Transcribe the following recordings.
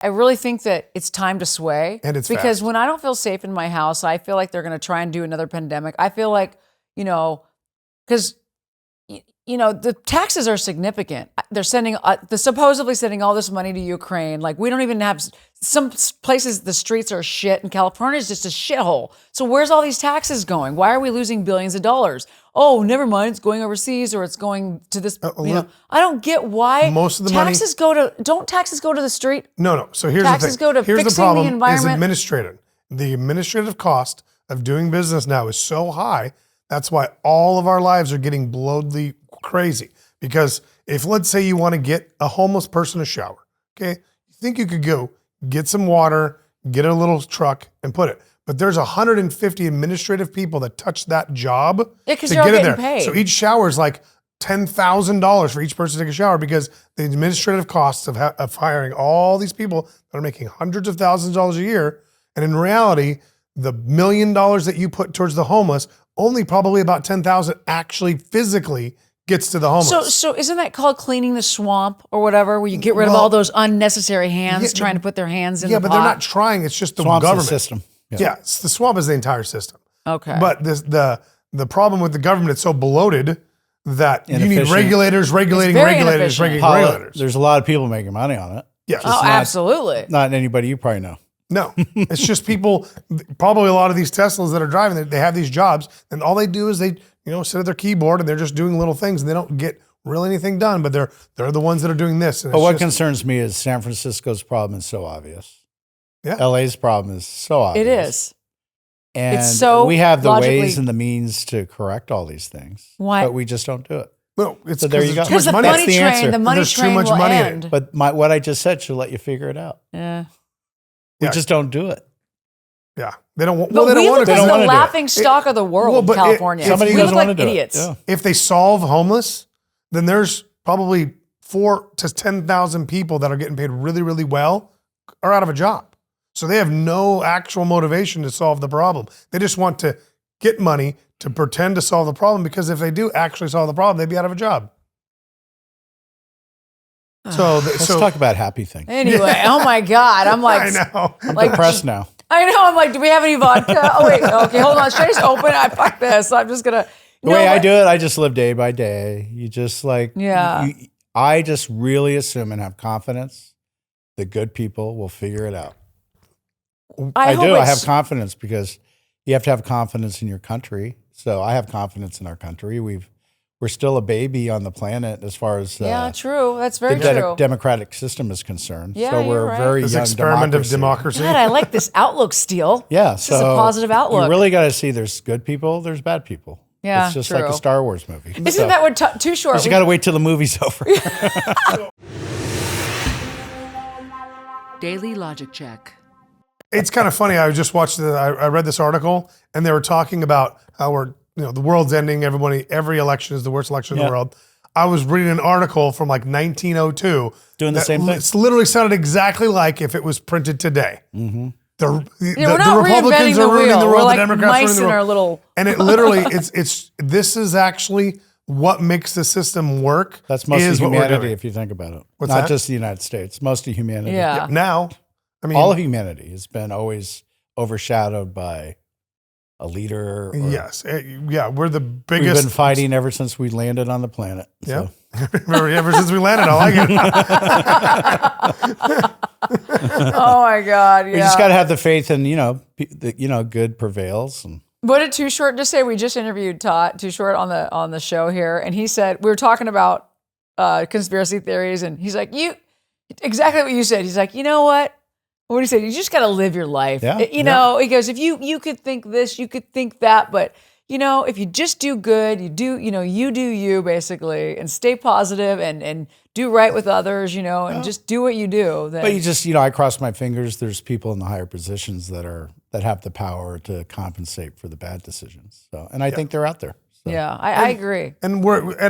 I really think that it's time to sway. And it's because fast. when I don't feel safe in my house, I feel like they're going to try and do another pandemic. I feel like, because the taxes are significant. They're they're supposedly sending all this money to Ukraine. Like, we don't even have some places. The streets are shit, and California is just a shithole. So where's all these taxes going? Why are we losing billions of dollars? Oh, never mind. It's going overseas, or it's going to this. I don't get why most of the taxes don't taxes go to the street? No. So here's Taxes the thing. go to Here's the fixing problem the environment. is administrative. The administrative cost of doing business now is so high. That's why all of our lives are getting bloatedly crazy. Because if, let's say, you want to get a homeless person a shower, okay? You think you could go get some water, get a little truck, and put it. But there's 150 administrative people that touch that job to because they're all get it getting there. paid. So each shower is like $10,000 for each person to take a shower, because the administrative costs of hiring all these people that are making hundreds of thousands of dollars a year. And in reality, the $1 million that you put towards the homeless, only probably about 10,000 actually physically gets to the homeless. So isn't that called cleaning the swamp or whatever, where you get rid of all those unnecessary hands trying to put their hands in the pot? Yeah, but they're not trying. It's just the Swamp's government the system. Yeah, the swamp is the entire system. Okay. But the problem with the government, it's so bloated that you need Inefficient. regulators regulating very regulators inefficient. regulating regulators. There's a lot of people making money on it. Yes. Oh, absolutely. Not anybody you probably know. No, it's just people, probably a lot of these Teslas that are driving, they have these jobs, and all they do is they, sit at their keyboard and they're just doing little things, and they don't get really anything done, but they're the ones that are doing this. And But it's what just- concerns me is San Francisco's problem is so obvious. Yeah. LA's problem is so obvious. It is. And It's so we have the logically- ways and the means to correct all these things. Why? But we just don't do it. Well, it's So there you there's go. too much Because the money. money That's the train, answer. the money There's too train much will money in it. end. But what I just said should let you figure it out. Yeah. We Yeah. just don't do it. Yeah, they don't want. But Well, they we don't want look to. as don't the wanna do it. laughing stock of the world, well, but California. Somebody we doesn't look want like to do idiots. it. Yeah. If they solve homeless, then there's probably 4,000 to 10,000 people that are getting paid really, really well are out of a job. So they have no actual motivation to solve the problem. They just want to get money to pretend to solve the problem, because if they do actually solve the problem, they'd be out of a job. So, Let's talk about happy things. Anyway, oh my God. I'm like, I know. I'm like- depressed now. I know. I'm like, do we have any vodka? Oh, wait. Okay, hold on. Should I just open it? Fuck this. I'm just going to. The way I do it, I just live day by day. You just like, Yeah. I just really assume and have confidence that good people will figure it out. I hope do. I have it's- confidence because you have to have confidence in your country. So I have confidence in our country. We're still a baby on the planet as far as Yeah, true. That's very the true. democratic system is concerned. Yeah, so we're you're a right. very This young experiment democracy. of democracy. God, I like this outlook, Steele. Yeah, This is a positive outlook. You really got to see there's good people, there's bad people. Yeah, it's just like true. a Star Wars movie. Isn't that what Too Short? You got to wait till the movie's over. Daily Logic Check. It's kind of funny. I just watched I read this article, and they were talking about how the world's ending. Every election is the worst election in Yeah. the world. I was reading an article from like 1902. Doing the that same thing. It's literally sounded exactly like if it was printed today. Mm-hmm. we're not Republicans reinventing the are ruining wheel. the We're world. like The Democrats are mice ruining the in world. our little. And it literally, this is actually what makes the system work. That's most is of what we're humanity, doing. if you think about it. What's Not that? just the United States. Most of humanity. Yeah. Now, I mean, All of humanity has been always overshadowed by a leader. Or yes, yeah, we're the We've biggest. been fighting ever since we landed on the planet. Yeah. So. Ever since we landed, I like it. Oh my God! Yeah. We just got to have the faith in, good prevails. And What did Too Short just say? We just interviewed Too Short on the show here, and he said we were talking about conspiracy theories, and he's like, exactly what you said. He's like, you know what? What did he say? You just got to live your life. Yeah. He goes, if you could think this, you could think that, but if you just do good, you do you basically, and stay positive and do right with others, and just do what you do. Then, But you just, I cross my fingers. There's people in the higher positions that have the power to compensate for the bad decisions. So, and I think they're out there. So. yeah, I agree. And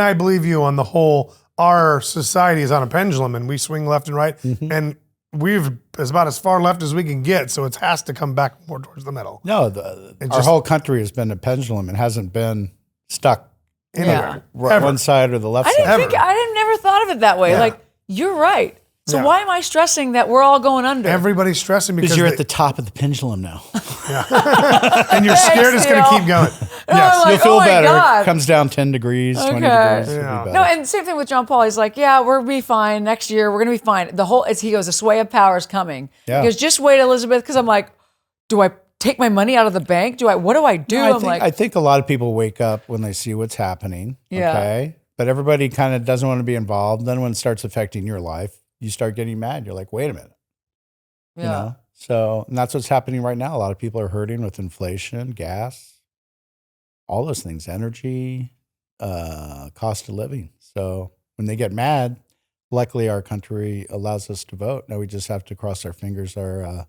I believe you on the whole. Our society is on a pendulum, and we swing left and right, Mm-hmm. and we've about as far left as we can get. So it has to come back more towards the middle. No, our whole country has been a pendulum and hasn't been stuck Yeah. one side or the left I side. didn't never thought of it that way. Yeah. Like, you're right. So Yeah. why am I stressing that we're all going under? Everybody's stressing because Because you're they- at the top of the pendulum now. and you're scared it's going to Neil. keep going. I'm Yes. like, You'll feel oh my better. God. It comes down 10 degrees, 20 Okay. degrees. It'll Yeah. be No, better. and same thing with John Paul. He's like, yeah, we'll be fine next year. We're gonna be fine. He goes, the sway of power is coming. Yeah. He goes, just wait, Elizabeth, because I'm like, do I take my money out of the bank? What do I do? No, I'm I think a lot of people wake up when they see what's happening. Yeah. Okay. But everybody kind of doesn't want to be involved. Then when it starts affecting your life, you start getting mad. You're like, wait a minute. yeah. You know? So, and that's what's happening right now. A lot of people are hurting with inflation, gas, all those things, energy, cost of living. So when they get mad, luckily our country allows us to vote. Now we just have to cross our fingers our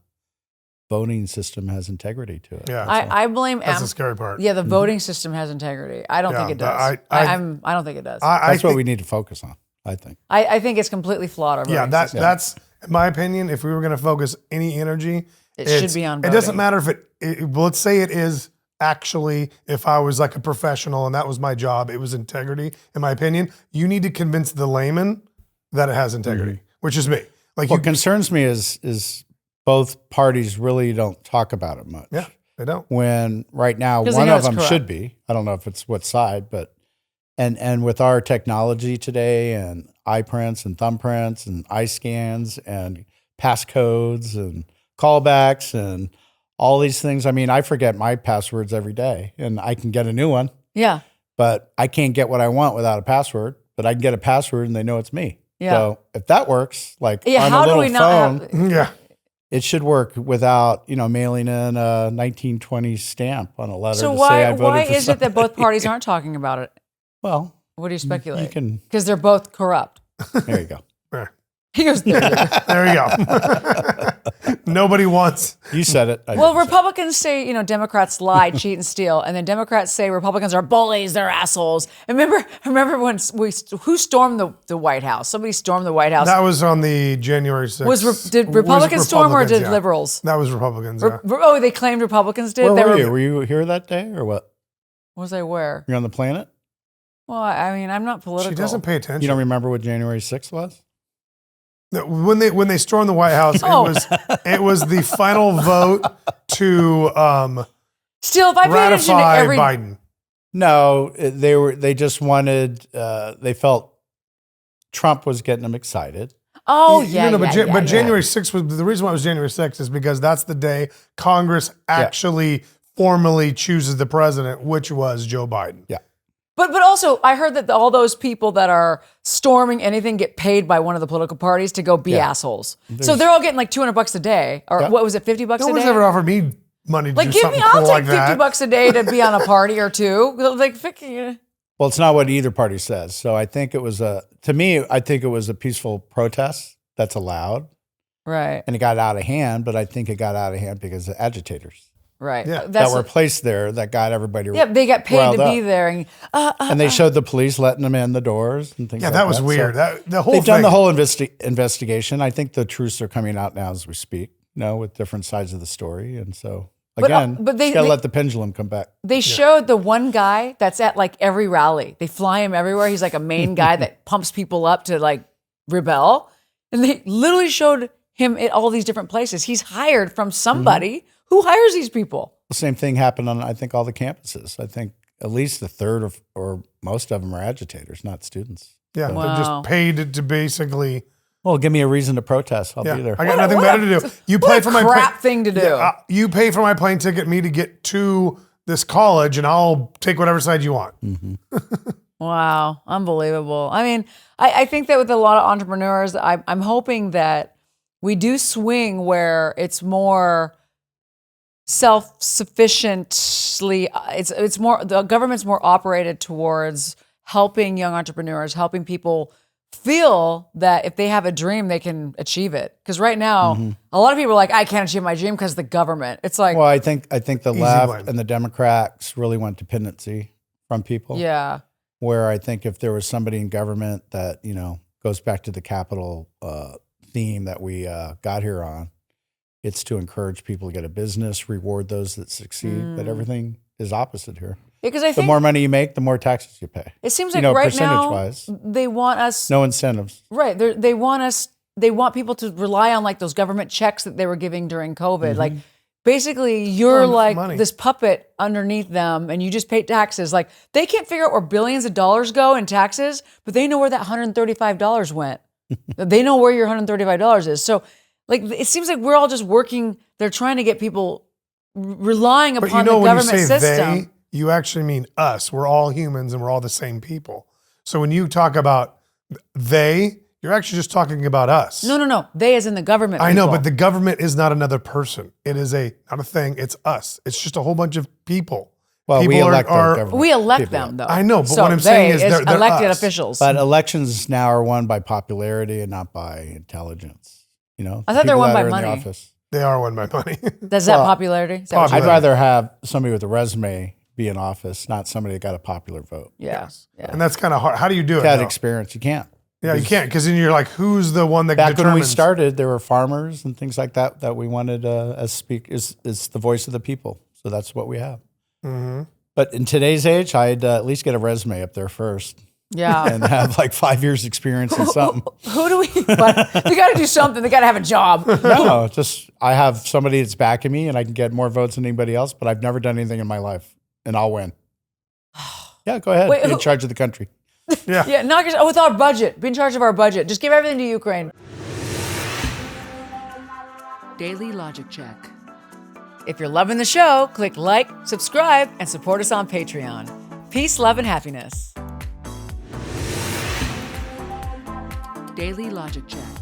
voting system has integrity to it. Yeah. I blame That's the scary part. Yeah, the voting system has integrity. I don't think it does. I don't think it does. That's what we need to focus on, I think. I think it's completely flawed. Our Yeah, voting system. that's in my opinion. If we were going to focus any energy, It should it's- be on It doesn't voting. matter if well, let's say it is actually. If I was like a professional and that was my job, it was integrity. In my opinion, you need to convince the layman that it has integrity, which is me. Like What concerns me is both parties really don't talk about it much. yeah, they don't. When right now 'Cause they one know of it's them corrupt. should be. I don't know if it's what side, but and with our technology today and eye prints and thumbprints and eye scans and passcodes and callbacks and all these things. I mean, I forget my passwords every day and I can get a new one, Yeah. but I can't get what I want without a password, but I can get a password and they know it's me. Yeah. So if that works, like Yeah. on How a do little we phone, not have? Yeah, it should work without, mailing in a 1920 stamp on a letter So to say I why voted for is it that somebody. both parties aren't talking about it? Well, What do you you speculate? can, Because they're both corrupt. there you go. He goes, there you go. Nobody wants. You said it. I well, didn't say it. Republicans say, Democrats lie, cheat, and steal. And then Democrats say Republicans are bullies, they're assholes. And remember when who stormed the White House? Somebody stormed the White House. That was on the January 6th. Did Republicans storm or did yeah. liberals? That was Republicans. Yeah. Oh, they claimed Republicans did? Where They were you? Were you here that day or what? Was they where? You're on the planet? Well, I mean, I'm not political. She doesn't pay attention. You don't remember what January 6th was? When they stormed the White House, Oh. it was the final vote to Still, if I pay attention to ratify every... Biden. No, they just wanted, they felt Trump was getting them excited. Oh, yeah, but yeah, yeah. January 6th was the reason why it was January 6th is because that's the day Congress actually formally chooses the president, which was Joe Biden. Yeah. But also, I heard that all those people that are storming anything get paid by one of the political parties to go be Yeah. assholes. So they're all getting like $200 a day, or Yeah. what was it, $50 No a one's day? ever offered me money to Like, do give something me, I'll cool take like that. $50 a day to be on a party or two. Like, Well, it's not what either party says. So I think it was to me, I think it was a peaceful protest that's allowed. right, And it got out of hand, but I think it got out of hand because of agitators right. Yeah. That's that were placed there that got everybody. yeah, they got paid riled to be up. there. And, And they showed the police letting them in the doors and things Yeah, like that was So weird. The whole they've thing. done the whole investigation. I think the truths are coming out now as we speak, with different sides of the story. And so, again, but they- just got to they- let the pendulum come back. They showed the one guy that's at like every rally. They fly him everywhere. He's like a main guy that pumps people up to like rebel. And they literally showed him at all these different places. He's hired from somebody who hires these people. The same thing happened on, I think, all the campuses. I think at least a third or most of them are agitators, not students. Yeah, Wow. they're just paid to basically. Well, give me a reason to protest. I'll Yeah, be there. I got What a- nothing what better a- to do. You what pay a for my crap thing to do. You pay for my plane ticket, me to get to this college, and I'll take whatever side you want. Wow, unbelievable. I mean, I think that with a lot of entrepreneurs, I'm hoping that we do swing where it's more self-sufficiently. It's more, the government's more operated towards helping young entrepreneurs, helping people feel that if they have a dream, they can achieve it. Because right now, a lot of people are like, I can't achieve my dream because the government. It's like, Well, I think the Easy left blame. and the Democrats really want dependency from people. yeah, Where I think if there was somebody in government that goes back to the capital theme that we got here on, it's to encourage people to get a business, reward those that succeed. But everything is opposite here. because I The think more money you make, the more taxes you pay. it seems like right now percentage-wise. they want us No incentives. right. They want us they want people to rely on like those government checks that they were giving during COVID. Like basically you're Enough like money. this puppet underneath them and you just pay taxes. Like they can't figure out where billions of dollars go in taxes, but they know where that $135 went. They know where your $135 is. So like it seems like we're all just working. They're trying to get people relying But upon you know, the when you government say system. they, you actually mean us. We're all humans and we're all the same people. So when you talk about they, you're actually just talking about us. No. They as in the government. I know, people. but the government is not another person. It is not a thing. It's us. It's just a whole bunch of people. Well, we People elect our government. we elect people. them though. I know, but So what I'm saying they is they're elected us. officials. But elections now are won by popularity and not by intelligence. You know, I thought they were People won that by are in the money. office. They are won by money. Does that Well, popularity? Is that what popular- I'd rather have somebody with a resume be in office, not somebody that got a popular vote. yeah. And that's kind of hard. How do you do it? That though? experience, you can't. Yeah, you can't, because then you're like, who's the one that Back when we determines? started, there were farmers and things like that that we wanted as speakers. It's the voice of the people, so that's what we have. Mm-hmm. But in today's age, I'd at least get a resume up there first Yeah. and have like 5 years experience in something. Who do we? But they got to do something. They got to have a job. No, just I have somebody that's backing me and I can get more votes than anybody else, but I've never done anything in my life and I'll win. Yeah, go ahead. Wait, Be in who- charge of the country. Yeah, knock us with our budget. Be in charge of our budget. Just give everything to Ukraine. Daily Logic Check. If you're loving the show, click like, subscribe, and support us on Patreon. Peace, love, and happiness. Daily Logic Check.